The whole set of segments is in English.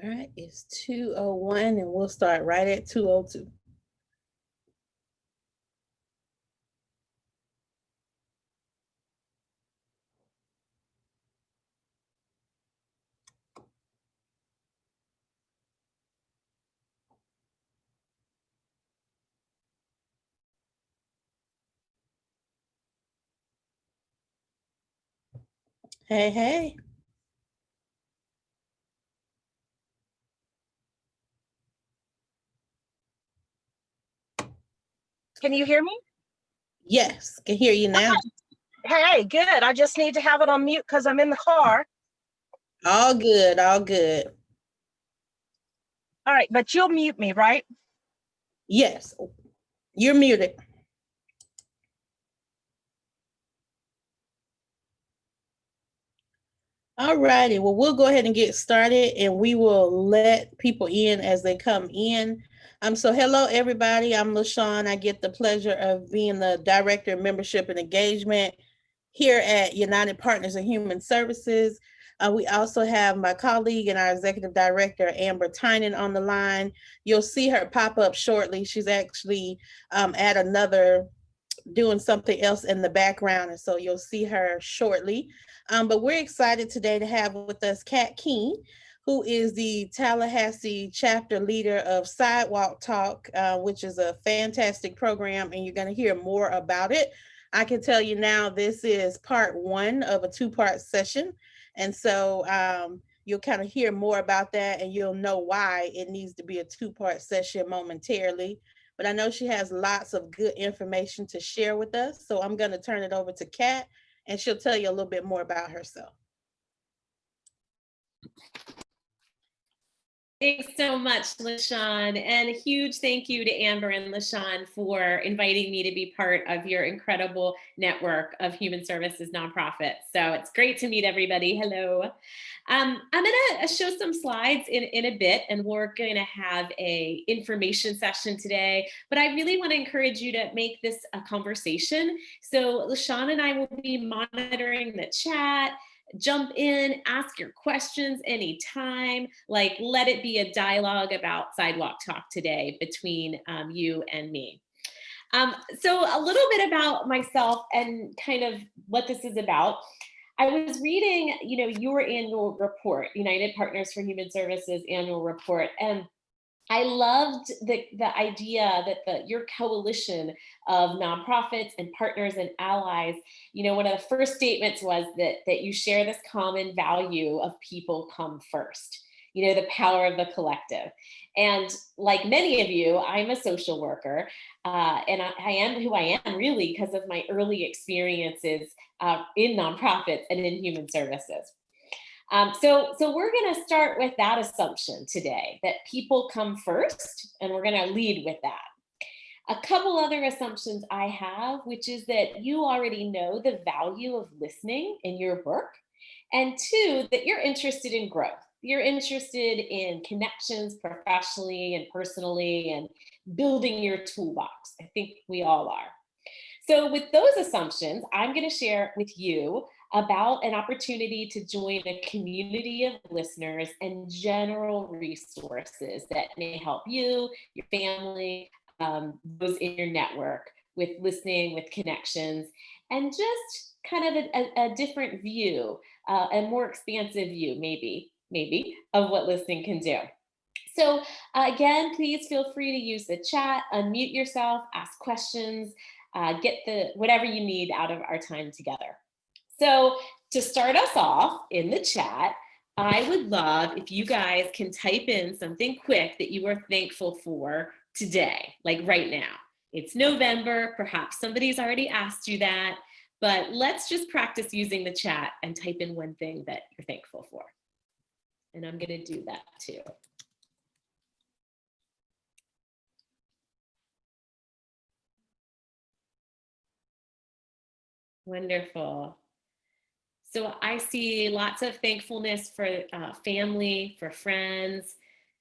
All right, it's 2:01 and we'll start right at 2:02. Hey, hey. Can you hear me? Yes, can hear you now. Hey, good. I just need to have it on mute because I'm in the car. All good, all good. All right, but you'll mute me, right? Yes, you're muted. All righty, well, we'll go ahead and get started and we will let people in as they come in. So hello, everybody. I'm LaShawn. I get the pleasure of being the Director of Membership and Engagement here at United Partners in Human Services. We also have my colleague and our Executive Director, Amber Tynan, on the line. You'll see her pop up shortly. She's actually at another doing something else in the background, and so you'll see her shortly. But we're excited today to have with us Kat Keene, who is the Tallahassee chapter leader of Sidewalk Talk, which is a fantastic program, and you're going to hear more about it. I can tell you now, this is part one of a two-part session, and so you'll kind of hear more about that, and you'll know why it needs to be a two-part session momentarily. But I know she has lots of good information to share with us. So I'm going to turn it over to Kat and she'll tell you a little bit more about herself. Thanks so much, LaShawn, and a huge thank you to Amber and LaShawn for inviting me to be part of your incredible network of human services nonprofits. So it's great to meet everybody. Hello. I'm going to show some slides in a bit, and we're going to have a information session today, but I really want to encourage you to make this a conversation. So LaShawn and I will be monitoring the chat. Jump in, ask your questions anytime. Like, let it be a dialogue about Sidewalk Talk today between you and me. So a little bit about myself and kind of what this is about. I was reading, your annual report, United Partners for Human Services annual report, and I loved the idea that your coalition of nonprofits and partners and allies, one of the first statements was that you share this common value of people come first, the power of the collective. And like many of you, I'm a social worker, and I am who I am really because of my early experiences in nonprofits and in human services. So we're going to start with that assumption today, that people come first, and we're going to lead with that. A couple other assumptions I have, which is that you already know the value of listening in your work, and two, that you're interested in growth. You're interested in connections professionally and personally and building your toolbox. I think we all are. So with those assumptions, I'm going to share with you about an opportunity to join a community of listeners and general resources that may help you, your family, those in your network with listening, with connections, and just kind of a different view, a more expansive view, maybe, of what listening can do. So again, please feel free to use the chat, unmute yourself, ask questions, get whatever you need out of our time together. So to start us off in the chat, I would love if you guys can type in something quick that you are thankful for today, like right now. It's November, perhaps somebody's already asked you that, but let's just practice using the chat and type in one thing that you're thankful for. And I'm going to do that too. Wonderful. So I see lots of thankfulness for family, for friends,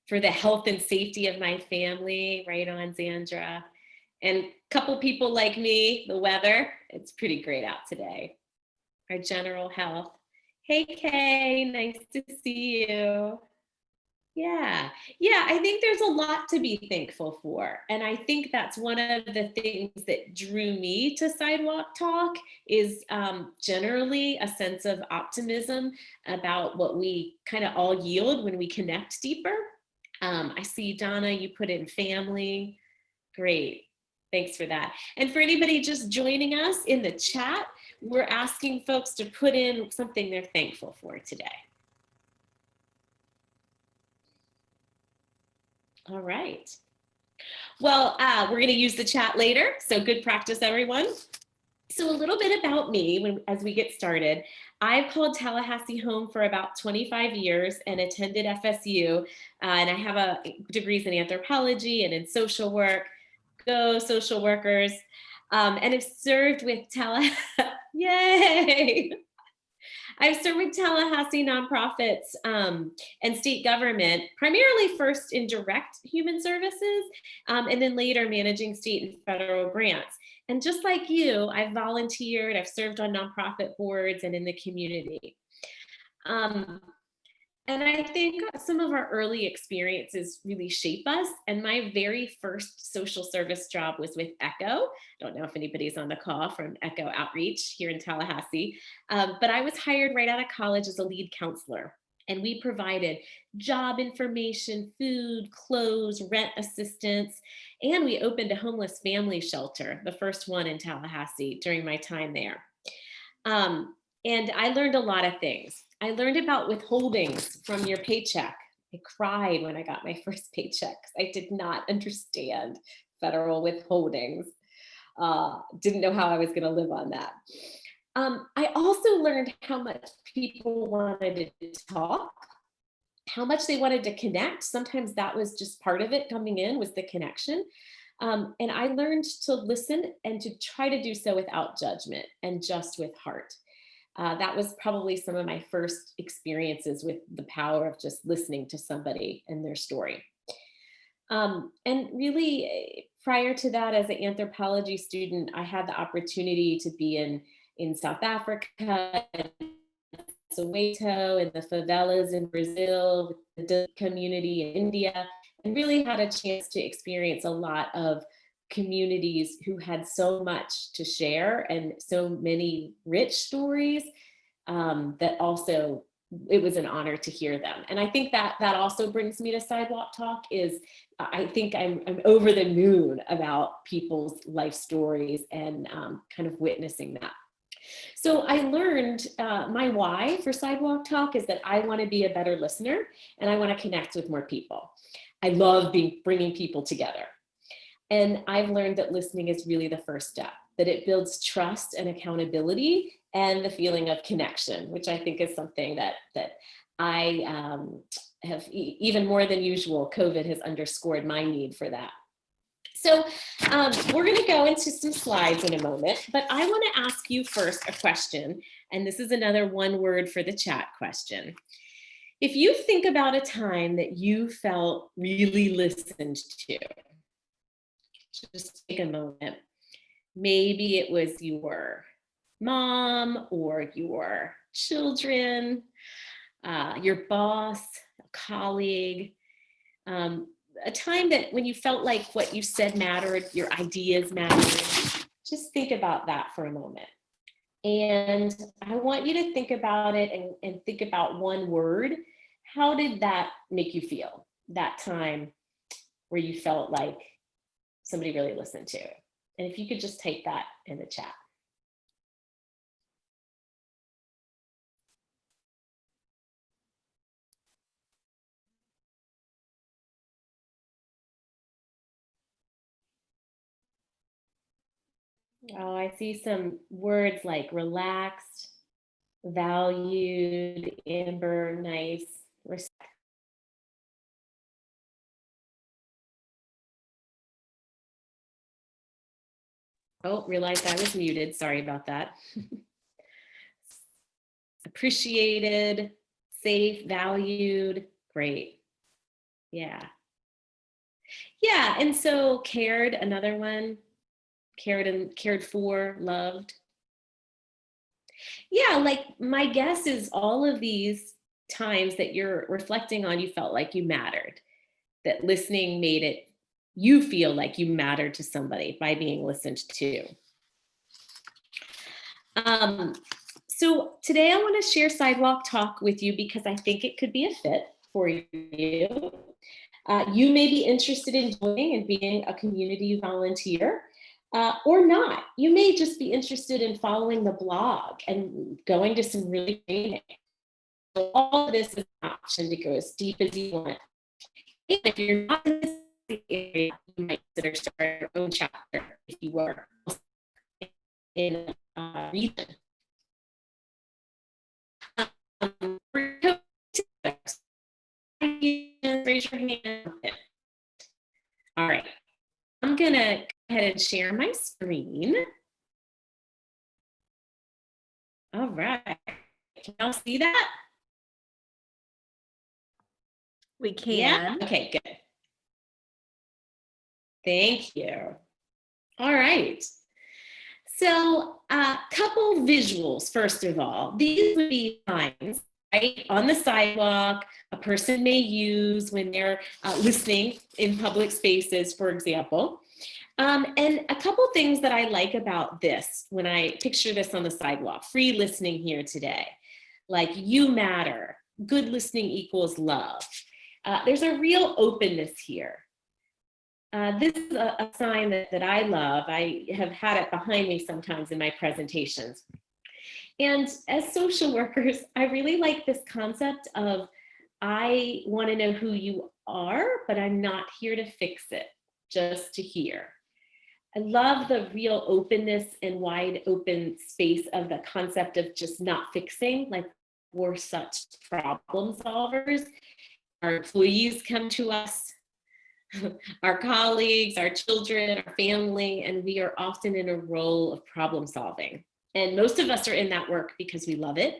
for the health and safety of my family. Right on, Zandra. And a couple people like me, the weather, it's pretty great out today. Our general health. Hey, Kay, nice to see you. Yeah. Yeah. I think there's a lot to be thankful for. And I think that's one of the things that drew me to Sidewalk Talk is generally a sense of optimism about what we kind of all yield when we connect deeper. I see, Donna, you put in family. Great. Thanks for that. And for anybody just joining us in the chat, we're asking folks to put in something they're thankful for today. All right. Well, we're going to use the chat later, so good practice, everyone. So a little bit about me as we get started. I've called Tallahassee home for about 25 years and attended FSU, and I have degrees in anthropology and in social work. Go social workers. And I've served with Yay! I've served with Tallahassee nonprofits and state government, primarily first in direct human services, and then later managing state and federal grants. And just like you, I've volunteered, I've served on nonprofit boards and in the community. And I think some of our early experiences really shape us. And my very first social service job was with ECHO. Don't know if anybody's on the call from ECHO Outreach here in Tallahassee, but I was hired right out of college as a lead counselor. And we provided job information, food, clothes, rent assistance, and we opened a homeless family shelter, the first one in Tallahassee during my time there. And I learned a lot of things. I learned about withholdings from your paycheck. I cried when I got my first paycheck because I did not understand federal withholdings. Didn't know how I was going to live on that. I also learned how much people wanted to talk, how much they wanted to connect. Sometimes that was just part of it coming in, was the connection. And I learned to listen and to try to do so without judgment and just with heart. That was probably some of my first experiences with the power of just listening to somebody and their story. And really, prior to that, as an anthropology student, I had the opportunity to be in South Africa, and Soweto, and the favelas in Brazil, with the community in India, and really had a chance to experience a lot of communities who had so much to share and so many rich stories that also it was an honor to hear them. And I think that also brings me to Sidewalk Talk is I think I'm over the moon about people's life stories and kind of witnessing that. So I learned my why for Sidewalk Talk is that I want to be a better listener and I want to connect with more people. I love bringing people together. And I've learned that listening is really the first step, that it builds trust and accountability and the feeling of connection, which I think is something that I have even more than usual. COVID has underscored my need for that. So we're going to go into some slides in a moment, but I want to ask you first a question. And this is another one word for the chat question. If you think about a time that you felt really listened to, just take a moment. Maybe it was your mom or your children, your boss, a colleague, a time that when you felt like what you said mattered, your ideas mattered. Just think about that for a moment. And I want you to think about it and think about one word. How did that make you feel? That time where you felt like somebody really listened to it. And if you could just take that in the chat. Oh, I see some words like relaxed, valued, Amber, nice, respect. Oh, realized I was muted. Sorry about that. Appreciated, safe, valued, great. Yeah. Yeah, and so cared, another one, cared and cared for, loved. Yeah, like my guess is all of these times that you're reflecting on, you felt like you mattered, that listening made it you feel like you mattered to somebody by being listened to. So today I want to share Sidewalk Talk with you because I think it could be a fit for you. You may be interested in joining and being a community volunteer or not. You may just be interested in following the blog and going to some really training. So all of this is an option to go as deep as you want. And if you're not in this area, you might consider starting your own chapter if you were in a region. Raise your hand. All right, I'm gonna go ahead and share my screen. All right, can y'all see that? We can. Yeah, okay, good. Thank you. All right. So a couple visuals, first of all. These would be signs, right, on the sidewalk a person may use when they're listening in public spaces, for example. And a couple things that I like about this when I picture this on the sidewalk, free listening here today, like you matter, good listening equals love. There's a real openness here. This is a sign that I love. I have had it behind me sometimes in my presentations. And as social workers, I really like this concept of I want to know who you are, but I'm not here to fix it, just to hear. I love the real openness and wide open space of the concept of just not fixing, like we're such problem solvers. Our employees come to us, our colleagues, our children, our family, and we are often in a role of problem solving. And most of us are in that work because we love it,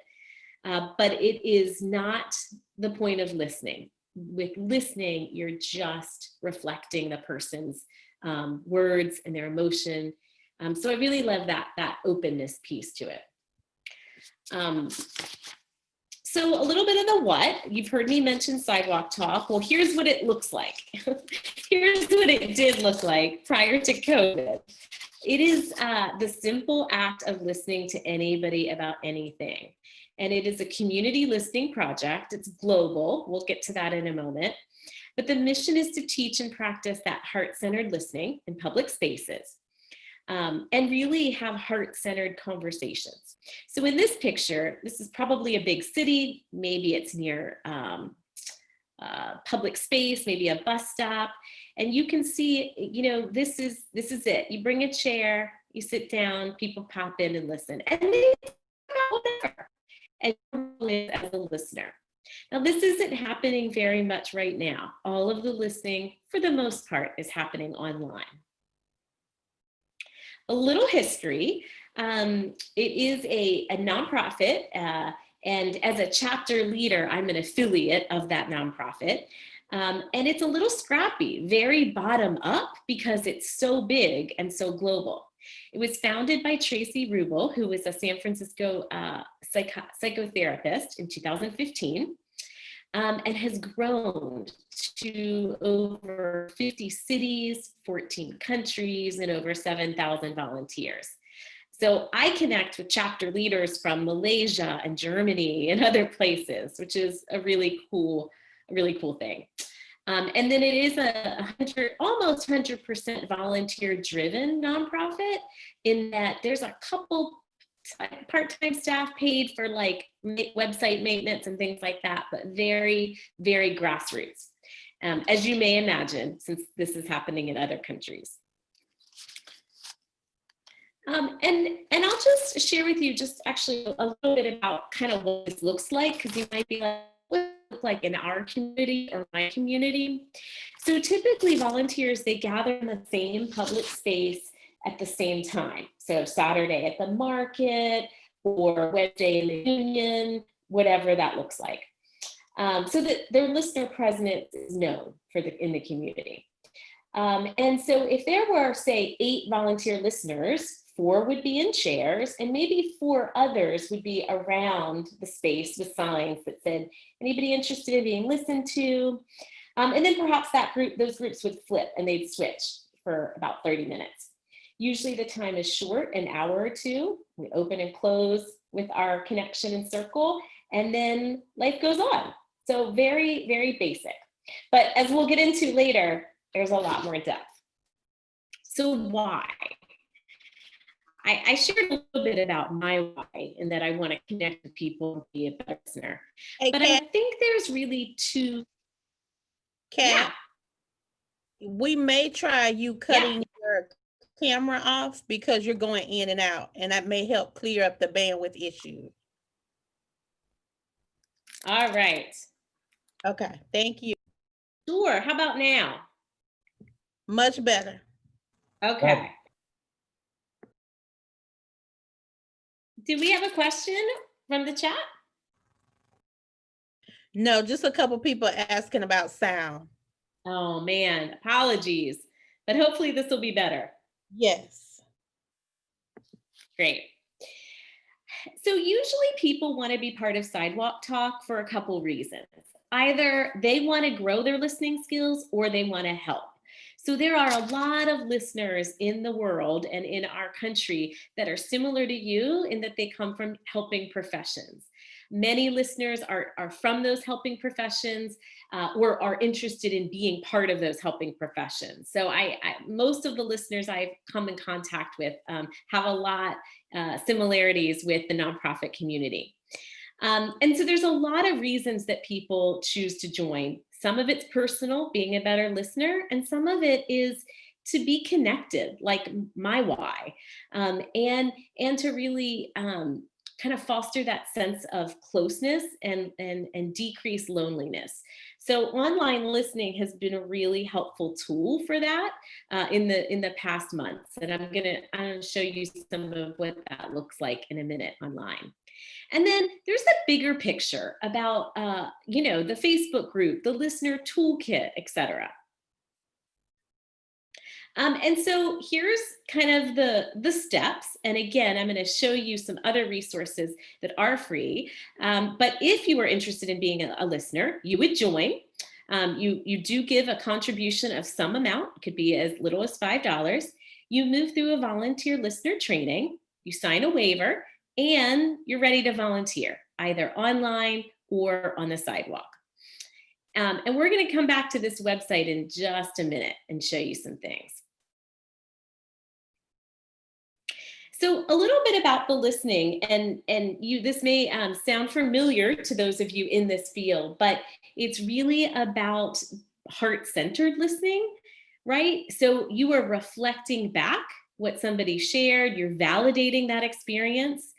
but it is not the point of listening. With listening, you're just reflecting the person's words and their emotion. So I really love that openness piece to it. So a little bit of the what. You've heard me mention Sidewalk Talk. Well, here's what it looks like. Here's what it did look like prior to COVID. It is the simple act of listening to anybody about anything. And it is a community listening project. It's global. We'll get to that in a moment. But the mission is to teach and practice that heart-centered listening in public spaces. And really have heart-centered conversations. So in this picture, this is probably a big city, maybe it's near public space, maybe a bus stop, and you can see, you know, this is it. You bring a chair, you sit down, people pop in and listen, and they whatever, and as a listener. Now, this isn't happening very much right now. All of the listening, for the most part, is happening online. A little history. It is a nonprofit, and as a chapter leader, I'm an affiliate of that nonprofit. And it's a little scrappy, very bottom up because it's so big and so global. It was founded by Tracy Rubel, who was a San Francisco psychotherapist in 2015. And has grown to over 50 cities, 14 countries, and over 7,000 volunteers. So I connect with chapter leaders from Malaysia and Germany and other places, which is a really cool thing. And then it is almost 100% volunteer-driven nonprofit in that there's a couple part-time staff paid for like website maintenance and things like that, but very, very grassroots, as you may imagine, since this is happening in other countries. And I'll just share with you just actually a little bit about kind of what this looks like, because you might be like, what does it look like in our community or my community? So typically volunteers, they gather in the same public space at the same time. So Saturday at the market or Wednesday in the union, whatever that looks like. So that their listener presence is known in the community. And so if there were, say, 8 volunteer listeners 4 would be in chairs, and maybe 4 others would be around the space with signs that said, anybody interested in being listened to? And then perhaps those groups would flip and they'd switch for about 30 minutes. Usually the time is short, an hour or two. We open and close with our connection and circle, and then life goes on. So very, very basic. But as we'll get into later, there's a lot more depth. So why? I shared a little bit about my why, and that I want to connect with people and be a better listener. Hey, But I think there's really two. Kat, we may try you cutting your camera off because you're going in and out, and that may help clear up the bandwidth issue. All right. Okay, thank you. Sure. How about now? Much better. Okay. Do we have a question from the chat? No, just a couple people asking about sound. Oh man, apologies. But hopefully this will be better. Yes. Great. So usually people want to be part of Sidewalk Talk for a couple reasons. Either they want to grow their listening skills or they want to help. So there are a lot of listeners in the world and in our country that are similar to you in that they come from helping professions. Many listeners are from those helping professions or are interested in being part of those helping professions. So most of the listeners I've come in contact with have a lot similarities with the nonprofit community. And so there's a lot of reasons that people choose to join. Some of it's personal, being a better listener, and some of it is to be connected, like my why, and to really kind of foster that sense of closeness and decrease loneliness. So online listening has been a really helpful tool for that in the past months, and I'm gonna show you some of what that looks like in a minute online. And then there's the bigger picture about, the Facebook group, the listener toolkit, etc. And so here's kind of the steps. And again, I'm going to show you some other resources that are free. But if you are interested in being a listener, you would join. You do give a contribution of some amount. It could be as little as $5. You move through a volunteer listener training. You sign a waiver. And you're ready to volunteer, either online or on the sidewalk. And we're going to come back to this website in just a minute and show you some things. So a little bit about the listening, and this may sound familiar to those of you in this field, but it's really about heart-centered listening, right? So you are reflecting back what somebody shared, you're validating that experience.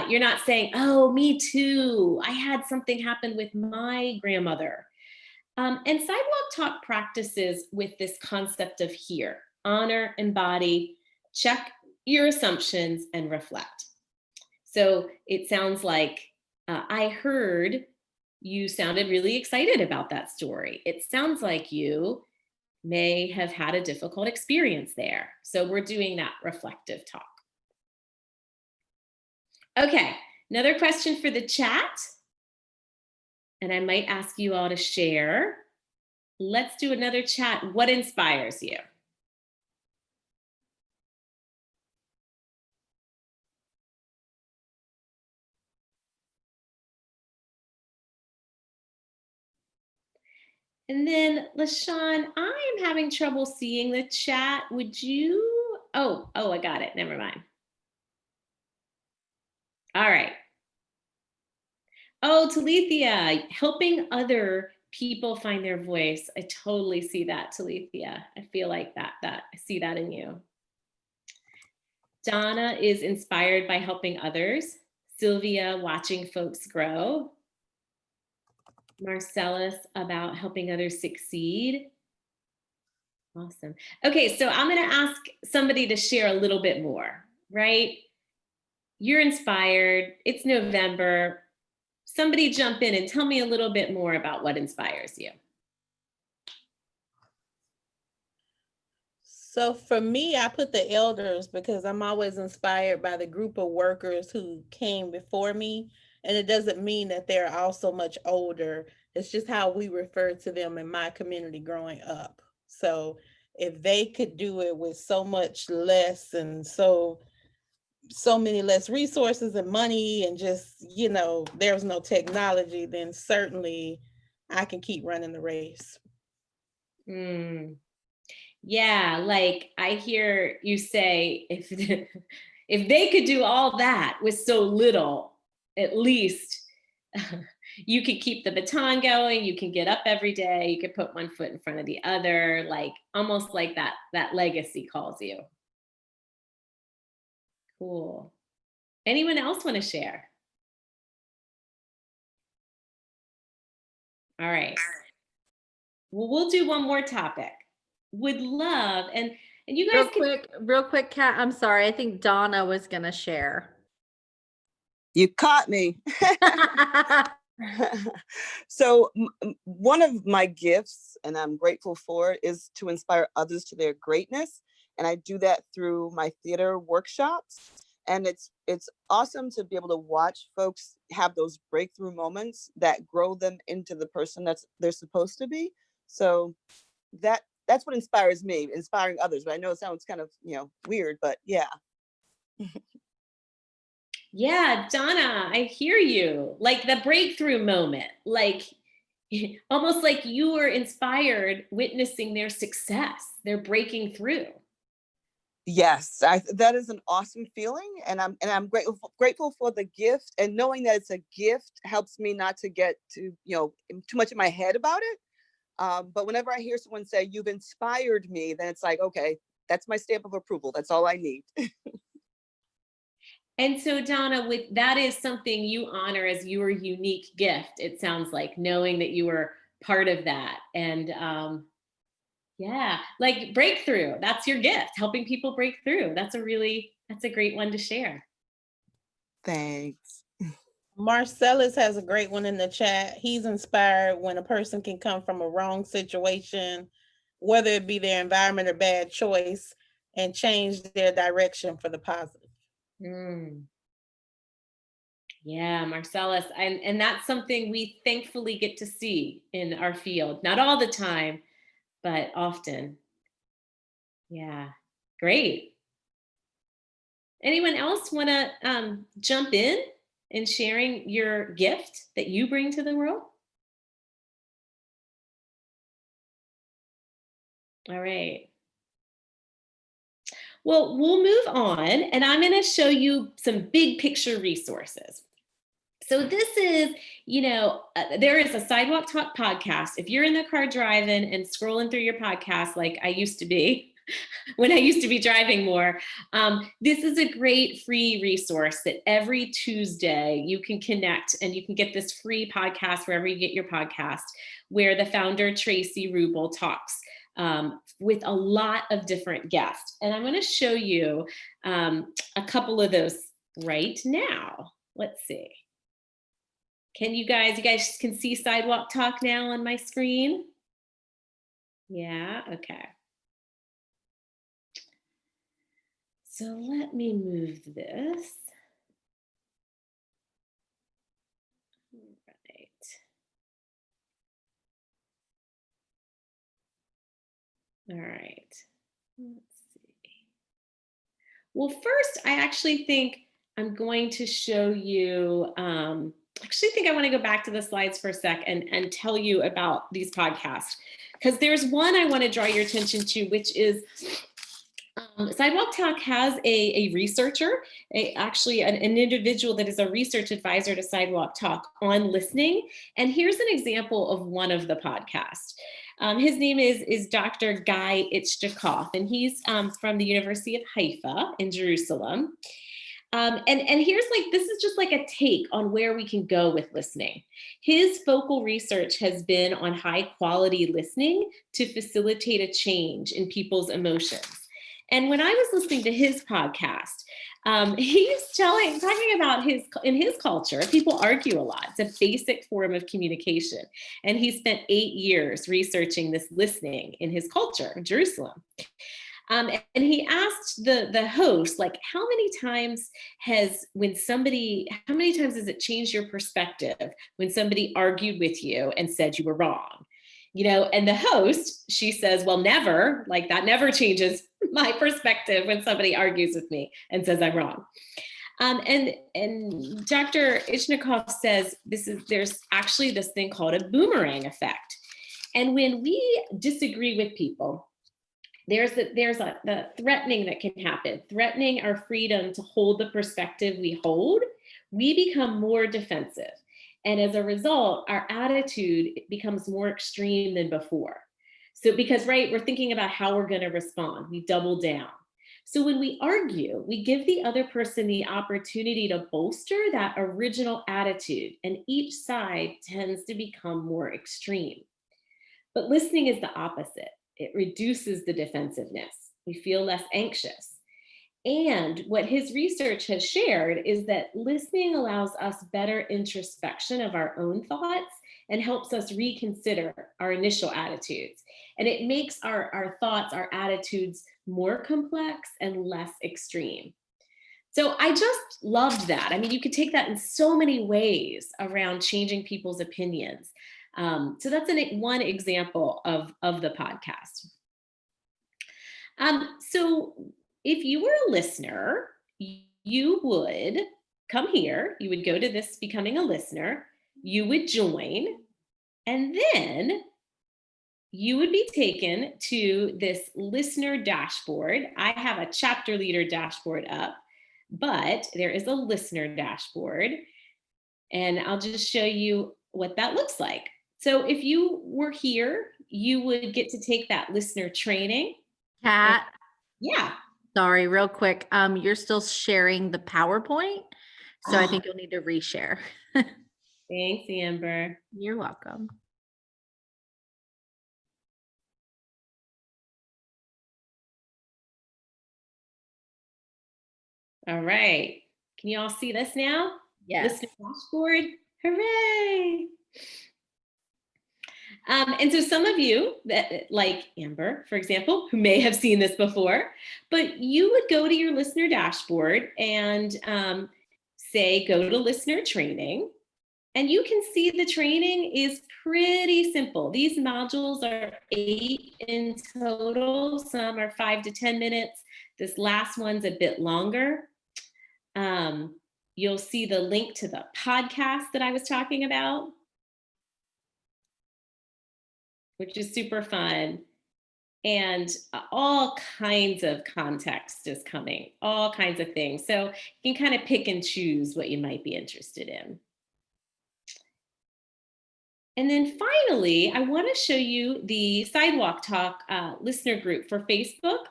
You're not saying, oh, me too. I had something happen with my grandmother. And Sidewalk Talk practices with this concept of here, honor, embody, check your assumptions, and reflect. So it sounds like I heard you sounded really excited about that story. It sounds like you may have had a difficult experience there. So we're doing that reflective talk. Okay, another question for the chat. And I might ask you all to share. Let's do another chat. What inspires you? And then LaShawn, I am having trouble seeing the chat. Would you? Oh, I got it. Never mind. All right. Oh, Talithia, helping other people find their voice. I totally see that, Talithia. I feel like that I see that in you. Donna is inspired by helping others. Sylvia, watching folks grow. Marcellus, about helping others succeed. Awesome. Okay, so I'm going to ask somebody to share a little bit more, right? You're inspired. It's November. Somebody jump in and tell me a little bit more about what inspires you. So for me, I put the elders because I'm always inspired by the group of workers who came before me. And it doesn't mean that they're also much older. It's just how we refer to them in my community growing up. So if they could do it with so much less and so many less resources and money and just, there's no technology, then certainly I can keep running the race. Mm. Yeah, like I hear you say, if if they could do all that with so little, at least you could keep the baton going. You can get up every day. You could put one foot in front of the other, like almost like that legacy calls you. Cool. Anyone else want to share? All right. Well, we'll do one more topic. Would love and you guys can Real quick, Kat, I'm sorry. I think Donna was gonna share. You caught me. So one of my gifts, and I'm grateful for it, is to inspire others to their greatness. And I do that through my theater workshops. And it's awesome to be able to watch folks have those breakthrough moments that grow them into the person they're supposed to be. So that's what inspires me, inspiring others. But I know it sounds kind of, weird, but yeah. Yeah, Donna, I hear you. Like the breakthrough moment, like almost like you were inspired witnessing their success, their breaking through. Yes, that is an awesome feeling, and I'm grateful for the gift, and knowing that it's a gift helps me not to get too much in my head about it. But whenever I hear someone say you've inspired me, then it's like, okay, that's my stamp of approval. That's all I need. And so, Donna, with that is something you honor as your unique gift. It sounds like knowing that you were part of that, and yeah, like breakthrough. That's your gift, helping people break through. That's a great one to share. Thanks. Marcellus has a great one in the chat. He's inspired when a person can come from a wrong situation, whether it be their environment or bad choice, and change their direction for the positive. Yeah, Marcellus, and that's something we thankfully get to see in our field. Not all the time, but often. Yeah, great. Anyone else want to jump in sharing your gift that you bring to the world? All right. Well, we'll move on, and I'm going to show you some big picture resources. So this is, there is a Sidewalk Talk podcast. If you're in the car driving and scrolling through your podcast like I used to be, when I used to be driving more, this is a great free resource that every Tuesday you can connect and you can get this free podcast wherever you get your podcast, where the founder, Tracy Rubel, talks with a lot of different guests. And I'm going to show you a couple of those right now. Let's see. Can you guys can see Sidewalk Talk now on my screen? Yeah, okay. So let me move this. All right. Let's see. Well, first, I actually think I'm going to show you, I think I want to go back to the slides for a sec and tell you about these podcasts. Because there's one I want to draw your attention to, which is Sidewalk Talk has a researcher, actually an individual that is a research advisor to Sidewalk Talk on listening. And here's an example of one of the podcasts. His name is Dr. Guy Itzchakov, and he's from the University of Haifa in Jerusalem. And here's this is just like a take on where we can go with listening. His focal research has been on high quality listening to facilitate a change in people's emotions. And when I was listening to his podcast, he's talking about in his culture, people argue a lot. It's a basic form of communication. And he spent 8 years researching this listening in his culture, Jerusalem. And he asked the host, like, how many times has it changed your perspective when somebody argued with you and said you were wrong? And the host, she says, well, never, like that never changes my perspective when somebody argues with me and says I'm wrong. And Dr. Ichnikov says there's actually this thing called a boomerang effect. And when we disagree with people, there's the threatening that can happen, threatening our freedom to hold the perspective we hold. We become more defensive. And as a result, our attitude becomes more extreme than before. So because, right, we're thinking about how we're going to respond. We double down. So when we argue, we give the other person the opportunity to bolster that original attitude, and each side tends to become more extreme. But listening is the opposite. It reduces the defensiveness. We feel less anxious. And what his research has shared is that listening allows us better introspection of our own thoughts and helps us reconsider our initial attitudes. And it makes our thoughts, our attitudes more complex and less extreme. So I just loved that. I mean, you could take that in so many ways around changing people's opinions. So that's one example of the podcast. So if you were a listener, you would come here, you would go to this Becoming a Listener, you would join, and then you would be taken to this listener dashboard. I have a chapter leader dashboard up, but there is a listener dashboard, and I'll just show you what that looks like. So if you were here, you would get to take that listener training. Kat, Yeah. sorry, real quick. You're still sharing the PowerPoint, so I think you'll need to reshare. Thanks, Amber. You're welcome. All right. Can you all see this now? Yes. Listener dashboard. Hooray. And so some of you, that, like Amber, for example, who may have seen this before, but you would go to your listener dashboard and say, go to listener training. And you can see the training is pretty simple. These modules are 8 in total. Some are 5 to 10 minutes. This last one's a bit longer. You'll see the link to the podcast that I was talking about, which is super fun. And all kinds of context is coming, all kinds of things. So you can kind of pick and choose what you might be interested in. And then finally, I want to show you the Sidewalk Talk listener group for Facebook.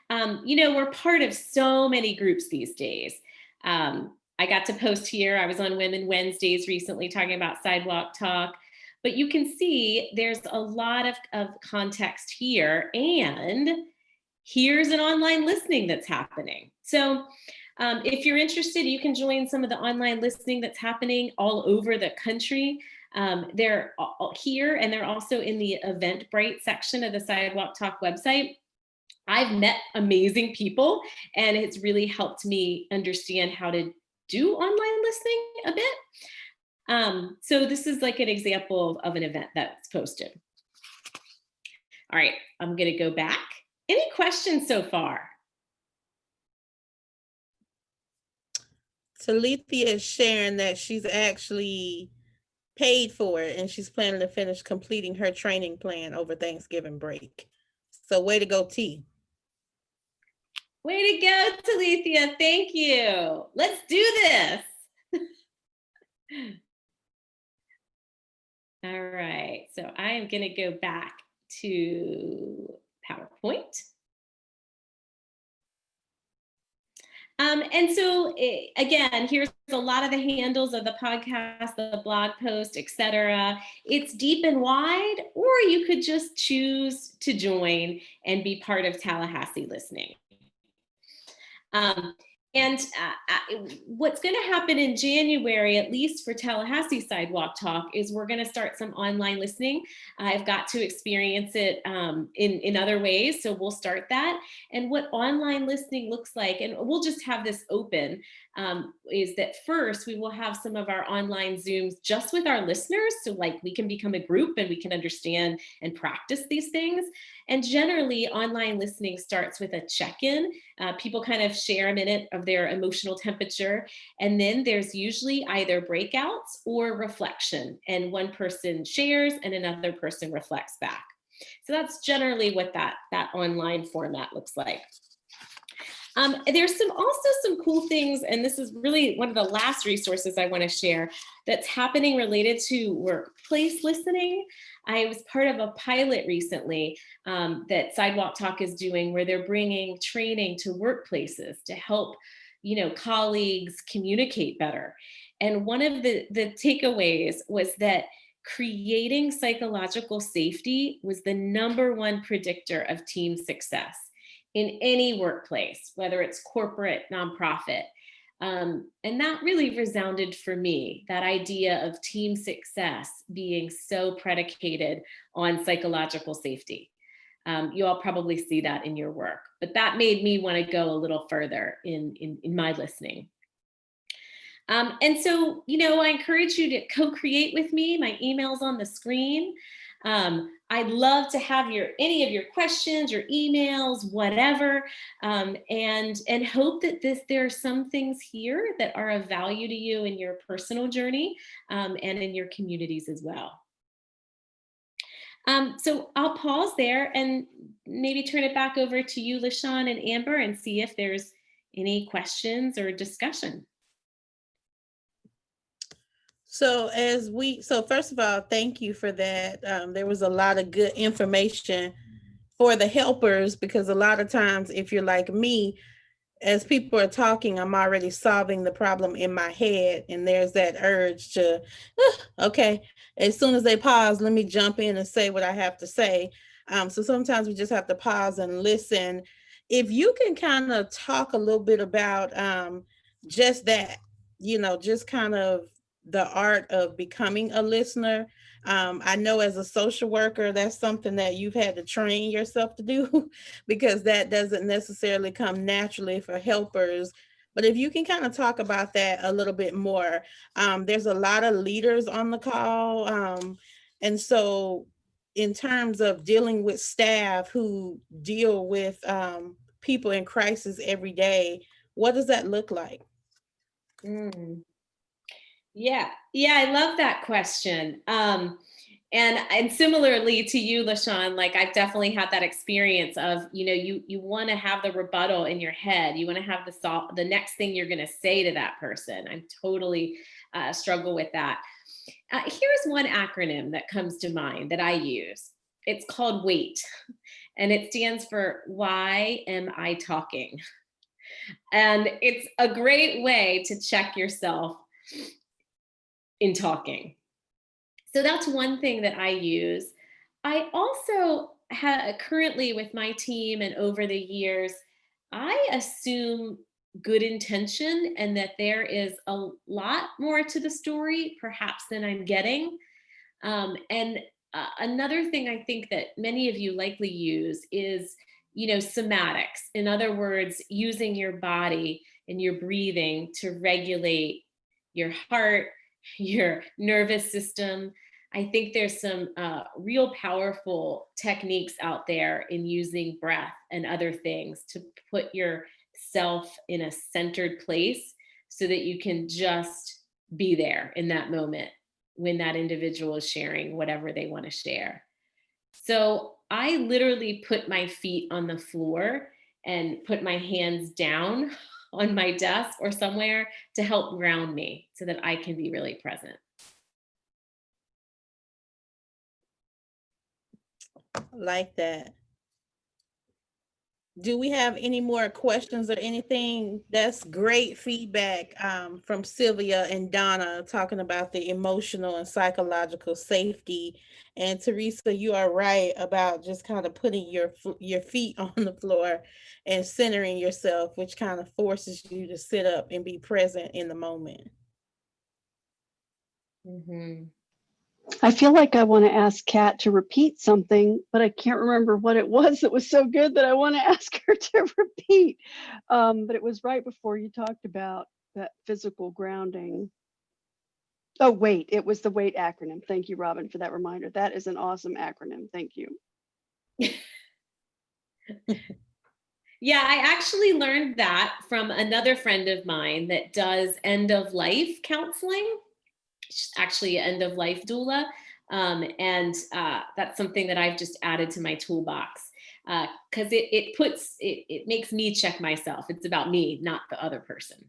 We're part of so many groups these days. I got to post here. I was on Women Wednesdays recently talking about Sidewalk Talk. But you can see there's a lot of context here, and here's an online listening that's happening. So if you're interested, you can join some of the online listening that's happening all over the country. They're here, and they're also in the Eventbrite section of the Sidewalk Talk website. I've met amazing people, and it's really helped me understand how to do online listening a bit. So this is like an example of an event that's posted. All right, I'm going to go back. Any questions so far? Talithia is sharing that she's actually paid for it, and she's planning to finish completing her training plan over Thanksgiving break. So way to go, T. Way to go, Talithia. Thank you. Let's do this. All right, so I am going to go back to PowerPoint. And so again, here's a lot of the handles of the podcast, the blog post, etc. It's deep and wide, or you could just choose to join and be part of Tallahassee listening. And what's going to happen in January, at least for Tallahassee Sidewalk Talk, is we're going to start some online listening. I've got to experience it in other ways, so we'll start that. And what online listening looks like, and we'll just have this open, is that first we will have some of our online Zooms just with our listeners, so like we can become a group and we can understand and practice these things. And generally, online listening starts with a check-in. People kind of share a minute of their emotional temperature. And then there's usually either breakouts or reflection. And one person shares and another person reflects back. So that's generally what that online format looks like. There's also some cool things, and this is really one of the last resources I want to share that's happening related to workplace listening. I was part of a pilot recently that Sidewalk Talk is doing, where they're bringing training to workplaces to help, colleagues communicate better. And one of the takeaways was that creating psychological safety was the #1 predictor of team success in any workplace, whether it's corporate, nonprofit. And that really resounded for me, that idea of team success being so predicated on psychological safety. You all probably see that in your work, but that made me want to go a little further in my listening. And so, I encourage you to co-create with me. My email's on the screen. I'd love to have any of your questions, your emails, whatever, and hope that there are some things here that are of value to you in your personal journey and in your communities as well. So I'll pause there and maybe turn it back over to you, LaShawn and Amber, and see if there's any questions or discussion. So first of all, thank you for that. There was a lot of good information for the helpers, because a lot of times if you're like me, as people are talking, I'm already solving the problem in my head. And there's that urge to, okay, as soon as they pause, let me jump in and say what I have to say. So sometimes we just have to pause and listen. If you can kind of talk a little bit about just that, just kind of the art of becoming a listener. I know as a social worker, that's something that you've had to train yourself to do because that doesn't necessarily come naturally for helpers. But if you can kind of talk about that a little bit more, there's a lot of leaders on the call. And so in terms of dealing with staff who deal with people in crisis every day, what does that look like? Yeah, I love that question. And similarly to you, LaShawn, like I've definitely had that experience of, you want to have the rebuttal in your head. You want to have the next thing you're going to say to that person. I totally struggle with that. Here's one acronym that comes to mind that I use. It's called WAIT, and it stands for Why Am I Talking? And it's a great way to check yourself in talking. So that's one thing that I use. I also currently with my team and over the years, I assume good intention and that there is a lot more to the story, perhaps than I'm getting. And another thing I think that many of you likely use is, somatics. In other words, using your body and your breathing to regulate your heart, your nervous system. I think there's some real powerful techniques out there in using breath and other things to put yourself in a centered place so that you can just be there in that moment when that individual is sharing whatever they want to share. So I literally put my feet on the floor and put my hands down on my desk or somewhere to help ground me so that I can be really present. Like that. Do we have any more questions or anything? That's great feedback from Sylvia and Donna talking about the emotional and psychological safety. And Teresa, you are right about just kind of putting your feet on the floor and centering yourself, which kind of forces you to sit up and be present in the moment. Mhm. I feel like I want to ask Kat to repeat something, but I can't remember what it was that was so good that I want to ask her to repeat. But it was right before you talked about that physical grounding. Oh, wait, it was the WAIT acronym. Thank you, Robin, for that reminder. That is an awesome acronym. Thank you. Yeah, I actually learned that from another friend of mine that does end of life counseling. She's actually an end of life doula. And that's something that I've just added to my toolbox because it makes me check myself. It's about me, not the other person.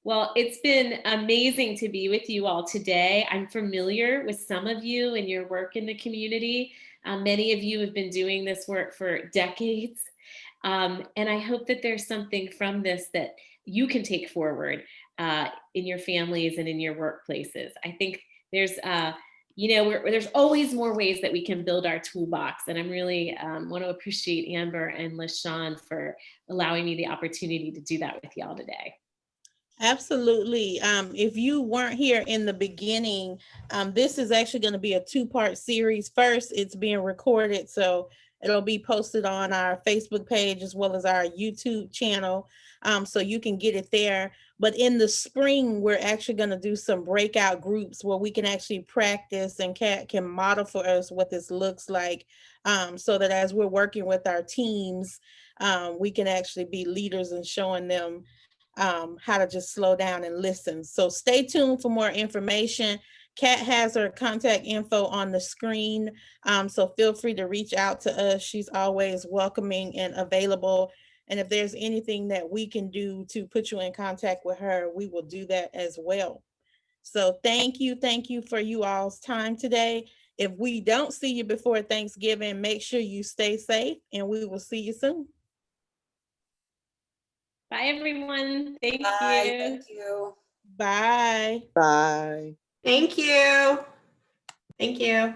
Well, it's been amazing to be with you all today. I'm familiar with some of you and your work in the community. Many of you have been doing this work for decades. And I hope that there's something from this that you can take forward in your families and in your workplaces. I think there's, there's always more ways that we can build our toolbox. And I'm really want to appreciate Amber and LaShawn for allowing me the opportunity to do that with y'all today. Absolutely. If you weren't here in the beginning, this is actually going to be a two-part series. First, it's being recorded, so it'll be posted on our Facebook page as well as our YouTube channel, so you can get it there. But in the spring, we're actually going to do some breakout groups where we can actually practice and can model for us what this looks like, so that as we're working with our teams, we can actually be leaders and showing them how to just slow down and listen. So stay tuned for more information. Kat has her contact info on the screen. So feel free to reach out to us. She's always welcoming and available. And if there's anything that we can do to put you in contact with her, we will do that as well. So thank you for you all's time today. If we don't see you before Thanksgiving, make sure you stay safe and we will see you soon. Bye, everyone. Thank Bye. you. Thank you. Bye. Bye. Thank you. Thank you.